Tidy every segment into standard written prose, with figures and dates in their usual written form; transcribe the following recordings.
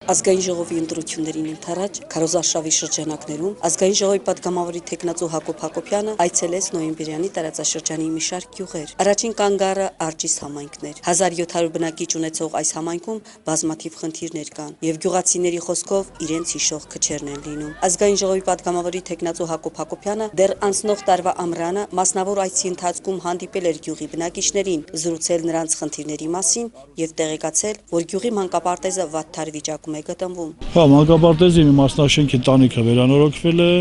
Ազգային ժողովի ընտրություններին ընթരാճ քարոզարշավի շրջանակներում ազգային ժողովի պատգամավորի թեկնածու Հակոբ Հակոբյանը այցելեց նոյեմբերյանի տարածաշրջանի մի շարք գյուղեր։ Առաջին կանգառը Արջիս համայնքն էր։ 1700 բնակիչ ունեցող այս համայնքում բազմաթիվ խնդիրներ կան, եւ գյուղացիների խոսքով իրենց հիշող քչերն են լինում։ Ազգային ժողովի պատգամավորի թեկնածու Հակոբ Հակոբյանը դեռ անցնող տարվա ամռանը մասնավոր այցի ընթացքում հանդիպել էր գյուղի բնակիչներին, զրուցել նրանց խնդիրների մասին եւ տեղեկացել, որ գյուղի մանկապարտեզը վատթար վիճակում է գտնվում։ Մանկապարտեզի մի մասնաշենքի տանիքը վերանորոգվել է,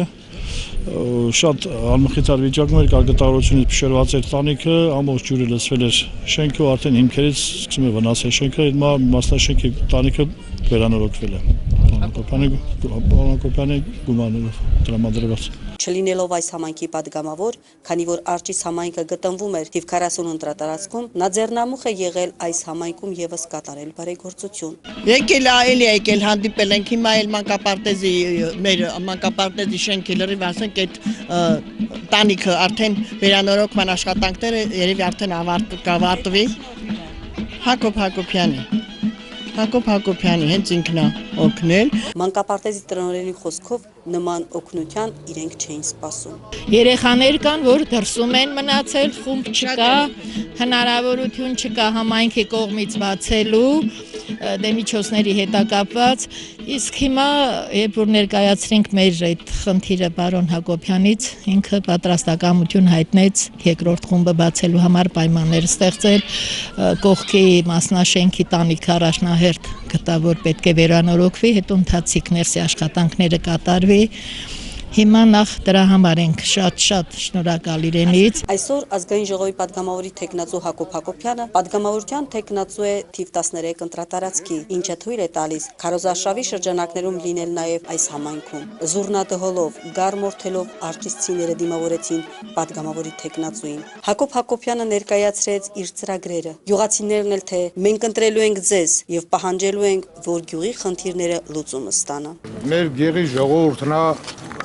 շատ անմխիթար վիճակում էր, կարգատարությունից փշրված էր տանիքը, ամբողջ ջուրը լցվել էր շենքը ու արդեն հիմքերից սկսում է վնասել շենքը, այդ մասնաշենքի տանիքը վերանորոգվել է։ Հակոբյանի գումարներով տրամադրված։ Չլինելով այս համայնքի պատգամավոր, քանի որ Արջիս համայնքը գտնվում էր թիվ 40 ընտրատարածքում, նա ձեռնամուխ է եղել այս համայնքում եւս կատարել բարեգործություն։ Եկել հանդիպել ենք հիմա էլ մանկապարտեզի մեր մանկապարտեզի շենքի լրիվ ասենք այդ տանիքը արդեն վերանորոգման աշխատանքները երևի արդեն կավարտվի։ Հակոբ Հակոբյանի հենց ինքն է օգնել։ Մանկապարտեզի տնօրենի խոսքով նման օգնության իրենք չէին սպասում։ Երեխաներ կան, որ դրսում են մնացել, խումբ չկա, հնարավորություն չկա համայնքի կողմից բացելու, միջոցների հետակապված, իսկ հիմա երբ որ ներկայացրինք մեր այդ խնդիրը պարոն Հակոբյանից, ինքը պատրաստակամություն հայտնեց երկրորդ խումբը բացելու համար պայմաններ ստեղծել, կողքի մասնաշենքի տանիքը առաջնահերթ գտա, որ պետք է վերանորոգվի, հետո ընթացիկ ներսի աշխատանքները կատարվի։ Հիմա նախ դրա համար ենք շատ շնորհակալ իրենից։ Այսօր ազգային ժողովի պատգամավորի թեկնածու Հակոբ Հակոբյանը պատգամավորության թեկնածու է թիվ 13 ընտրատարածքի, ինչը թույլ է տալիս քարոզարշավի շրջանակներում լինել նաև այս համայնքում։ Զուռնադհոլով, գարմորթելով արջիսցիները դիմավորեցին պատգամավորի թեկնածուին։ Հակոբ Հակոբյանը ներկայացրեց իր ծրագրերը։ Գյուղացիներն էլ թե մենք ընտրելու ենք ձեզ եւ պահանջելու ենք, որ գյուղի խնդիրները լուծումը ստանա։ Մեր գեղի ժողովուրդն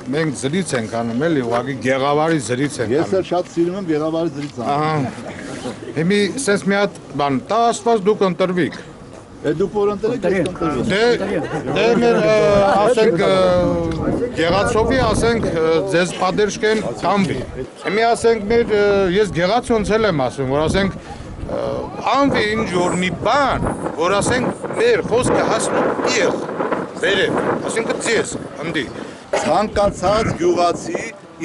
մենք զրից ենք անում, էլի, ուղղակի գեղավարի զրից ենք անում։ Ես էլ շատ սիրում եմ գեղավարի զրից անում։ Հիմի սենց մի հատ բան, տա ասված դուք ընտրվիք։ Դուք որ ընտրեք, ես կընտրվեմ։ Դե մեր ասենք գեղացովի ասենք ձեզ պատերժկեն տանվի։ Հիմի ասենք մեր ես գեղացոնցել եմ ասում, որ ասենք անվի ինչ որ մի բան, որ ասենք մեր խոսքը հասնում իեղ, վերև, ասենք ձեզ, ընդի։ Ցանկացած գյուղացի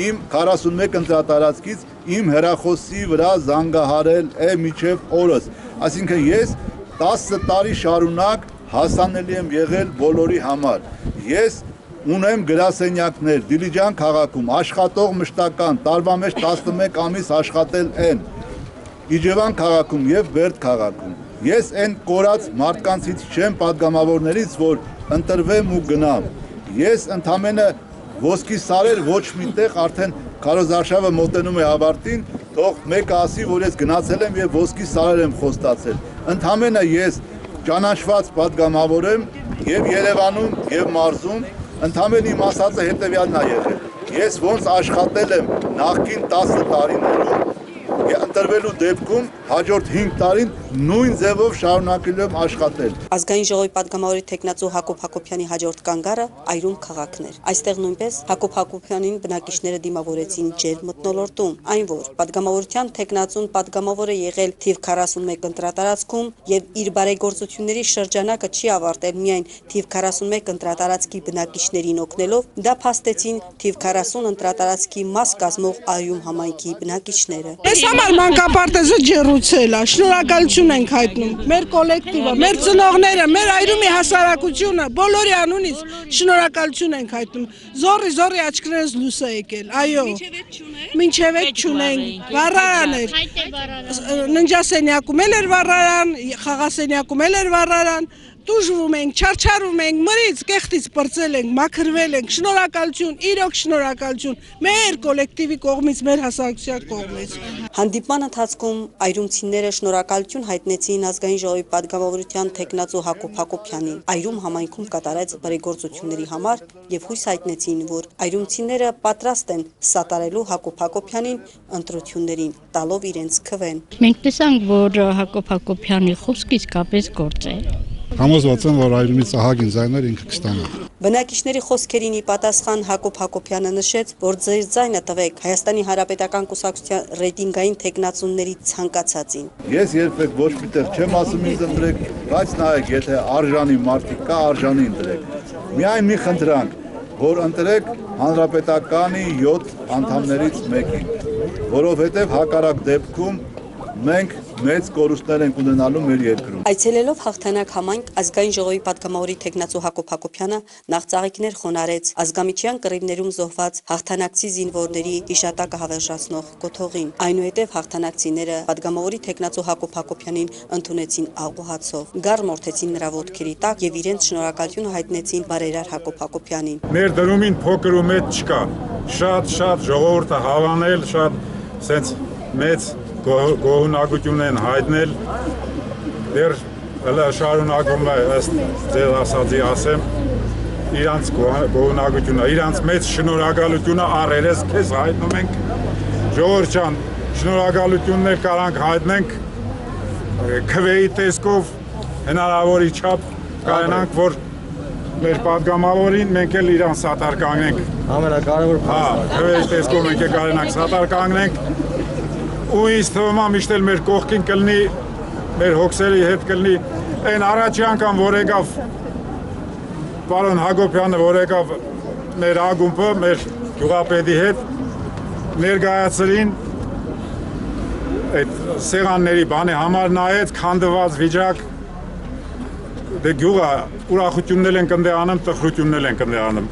իմ 41 ընտրատարածքից իմ հեռախոսի վրա զանգահարել է մինչև օրս։ Այսինքն ես 10 տարի շարունակ հասանելի եմ եղել բոլորի համար։ Ես ունեմ գրասենյակներ Դիլիջան քաղաքում, աշխատող մշտական, տարվա մեջ 11 ամիս աշխատել են Իջևան քաղաքում եւ Բերդ քաղաքում։ Ես այն կորած մարդկանցից չեմ պատգամավորներից, որ ընտրվեմ ու գնամ։ Ես ընդամենը ոսկի սարեր ոչ միտեղ արդեն քարոզարշավը մոտենում է ավարտին, թող մեկը ասի, որ ես գնացել եմ եւ ոսկի սարեր եմ խոստացել։ Ընդամենը ես ճանաչված պատգամավոր եմ եւ Երևանում եւ մարզում, ընդամենը իմ ասածը հետեւյալն է եղել։ Ես ոնց աշխատել եմ նախկին 10 տարիներում, ընտրվելու դեպքում հաջորդ 5 տարին նույն ձևով շարունակելու եմ աշխատել։ Ազգային ժողովի պատգամավորի թեկնածու Հակոբ Հակոբյանի հաջորդ կանգառը Այրում քաղաքն էր։ Այստեղ նույնպես Հակոբ Հակոբյանին բնակիչները դիմավորեցին ջերմ մթնոլորտում, այն որ պատգամավորության թեկնածուն պատգամավոր է եղել թիվ 41 ընտրատարածքում եւ իր բարեգործությունների շրջանակը չի ավարտել միայն թիվ 41 ընտրատարածքի բնակիչներին օգնելով, դա փաստեցին թիվ 40 ընտրատարածքի մաս կազմող Այրում համայնքի բնակիչները։ Համար մանկապարտեզը ջեռուցել է, շնորհակալություն ենք հայտնում, մեր կոլեկտիվը, մեր ծնողները, մեր Այրումի հասարակությունը, բոլորի անունից շնորհակալություն ենք հայտնում, զորի աչքներս լույս է եկել, այո, մինչև այդ չունենք, վառարան էր, ննջասենյակում էլ էր վառարան, խաղասենյակում էլ էր վառարան, տուժվում ենք, չարչարում ենք, մրից, կեղտից պրծել ենք, մաքրվել ենք, շնորհակալություն, իրոք շնորհակալություն, մեր կոլեկտիվի կողմից, մեր հասարակության կողմից։ Հանդիպման ընթացքում այրումցիները շնորհակալություն հայտնեցին ազգային ժողովի պատգամավորության թեկնածու Հակոբ Հակոբյանին Այրում համայնքում կատարած բարեգործությունների համար եւ հույս հայտնեցին, որ այրումցիները պատրաստ են սատարելու Հակոբ Հակոբյանին ընտրություններին, տալով իրենց քվեն։ Մենք տեսանք, որ Հակոբ Հակոբյանի խոսքը իսկապես գործ է։ Համոզված եմ, որ այրումից ահագին ձայներ ինքը կստանա։ Բնակիչների խոսքերին ի պատասխան Հակոբ Հակոբյանը նշեց, որ ձեր ձայնը տվեք Հայաստանի Հանրապետական կուսակցության ռեյտինգային թեկնածուների ցանկացածին։ Ես երբեք ոչ միտեղ չեմ ասում ինձ ընտրեք, բայց նայեք, եթե արժանի մարդիկ կա, արժանի ընտրեք։ Միայն մի խնդրանք, որ ընտրեք Հանրապետականի 7 անդամներից մեկին, որովհետև հակառակ դեպքում մենք մեծ կորուստներ ենք ունենալու մեր երկրում։ Այցելելով հաղթանակ համայնք ազգային ժողովի պատգամավորի թեկնածու Հակոբ Հակոբյանը նախ ծաղիկներ խոնարհեց ազգամիչյան կռիվներում զոհված հաղթանակցի զինվորների հիշատակը հավերժացնող կոթողին։ Այնուհետև հաղթանակցիները պատգամավորի թեկնածու Հակոբ Հակոբյանին ընդունեցին աղոհացով, գառմորթեցին նրա ոտքերի տակ եւ իրենց շնորհակալությունը հայտնեցին բարերար Հակոբ Հակոբյանին։ Մեր դրումին փոքր ու մեծ չկա։ Շատ ժողովուրդը հավանել, շատ sense մեծ գոհունակություն են հայտնել, դեռ հələ շարունակում է ըստ ձեր ասածի ասեմ, իրանց գոհունակությունը, իրանց մեծ շնորհակալությունը առերես քեզ հայտնում ենք, ժողովուրդ ջան, շնորհակալություններ կարանք հայտնենք քվեի տեսքով հնարավորի չափ կարենանք, որ մեր պատգամավորին մենք էլ իրան սատար կանգնենք։ Ամենակարևոր քվեի տեսքով մենք էլ կարենանք սատար կանգնենք։ Ու ինձ թվում է միշտ էլ մեր կողքին կլինի, մեր հոգսերի հետ կլինի, այն առաջի անգամ, որ եկավ պարոն Հակոբյանը, որ եկավ մեր ակումբը, մեր գյուղապետի հետ, ներկայացրին այդ սեղանների բանի համար նայեց, քանդված վիճակ, դե գյուղը ուրախություններ են կնդե անում, տխրություններ են կնդե անում։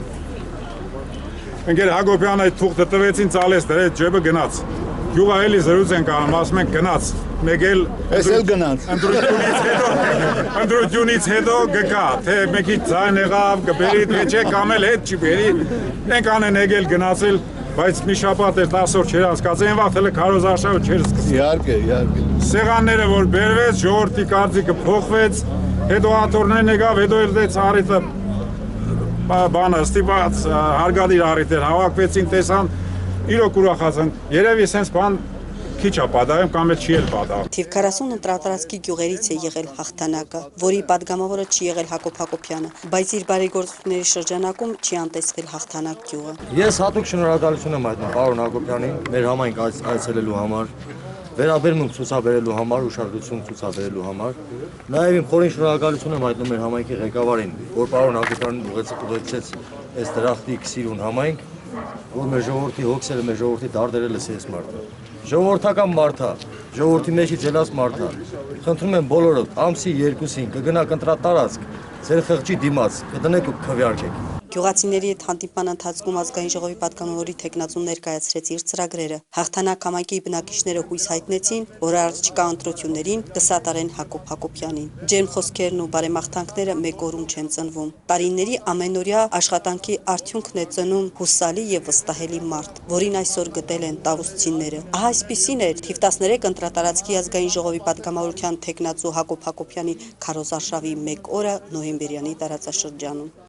Ընկեր Հակոբյանը այդ թուղթը տվեցին, ծալեց դրեց ջեբը գնաց։ Գյուղը էլի զրույց են անում, ասում ենք գնաց, մեկ էլ գնաց։ Ընտրությունից հետո գկա, թե մեկի ձայն եղավ, կբերի, թե չէ, կամ էլ հետ չի բերի, ենք անեն եկել գնացել, բայց մի շաբաթ էր 10 օր չեր հասկացել, այն վաղտ հələ քարոզարշավը չէր սկսել։ Իհարկե։ Սեղանները որ բերվեց, ժողովրդի կարծիքը փոխվեց, հետո աթոռներն եկավ, հետո էլ դե ծառիթը բանը ստիպած հարգադիր առիթեր հավաքվեցին, տեսան իրոք ուրախացան, երևի սենց բան քիչ է պատահում կամ էլ չի էլ պատահում։ Թիվ 40 ընտրատարածքի գյուղերից է եղել հաղթանակը, որի պատգամավորը չի եղել Հակոբ Հակոբյանը, բայց իր բարեգործությունների շրջանակում չի անտեսվել հաղթանակ գյուղը։ Ես հատուկ շնորհակալություն եմ հայտնում պարոն Հակոբյանին մեր համայնք այցելելու համար, վերաբերմունք ցուցաբերելու համար, ուշադրություն ցուցաբերելու համար։ Նաև իմ խորին շնորհակալություն եմ հայտնում մեր համայնքի ղեկավարին, որ պարոն Հակոբյանին ուղեկցեց այս դրախտի սիրուն համայնք, որ մեր ժողովրդի հոգսերը, մեր ժողովրդի դարդերը լսի այս մարդը։ Ժողովրդական մարդ է, ժողովրդի մեջից ելած մարդ է։ Խնդրում եմ բոլորդ ամսի 2-ին կգնաք ընտրատարածք, ձեր խղճի դիմաց, կդնեք ու քվեարկեք։ Գյուղացիների հետ հանդիպման ընթացքում ազգային ժողովի պատգամավորի թեկնածուն ներկայացրեց իր ծրագրերը։ Հաղթանակ համայնքի բնակիչները հույս հայտնեցին, որ առաջիկա ընտրություններին կսատարեն Հակոբ Հակոբյանին։ Ջերմ խոսքերն ու բարեմաղթանքները մեկ օրում չեն ծնվում։ Տարիների ամենօրյա աշխատանքի արդյունքն է ծնում հուսալի եւ վստահելի մարդ, որին այսօր գտել են տավուստցիները։ Ահա այսպիսին էր թիվ 13 ընտրատարածքի ազգային ժողովի պատգամավորության թեկնածու Հակոբ Հակոբյանի քարոզարշավի 1 օրը նոյեմբերյանի տարածաշրջանում։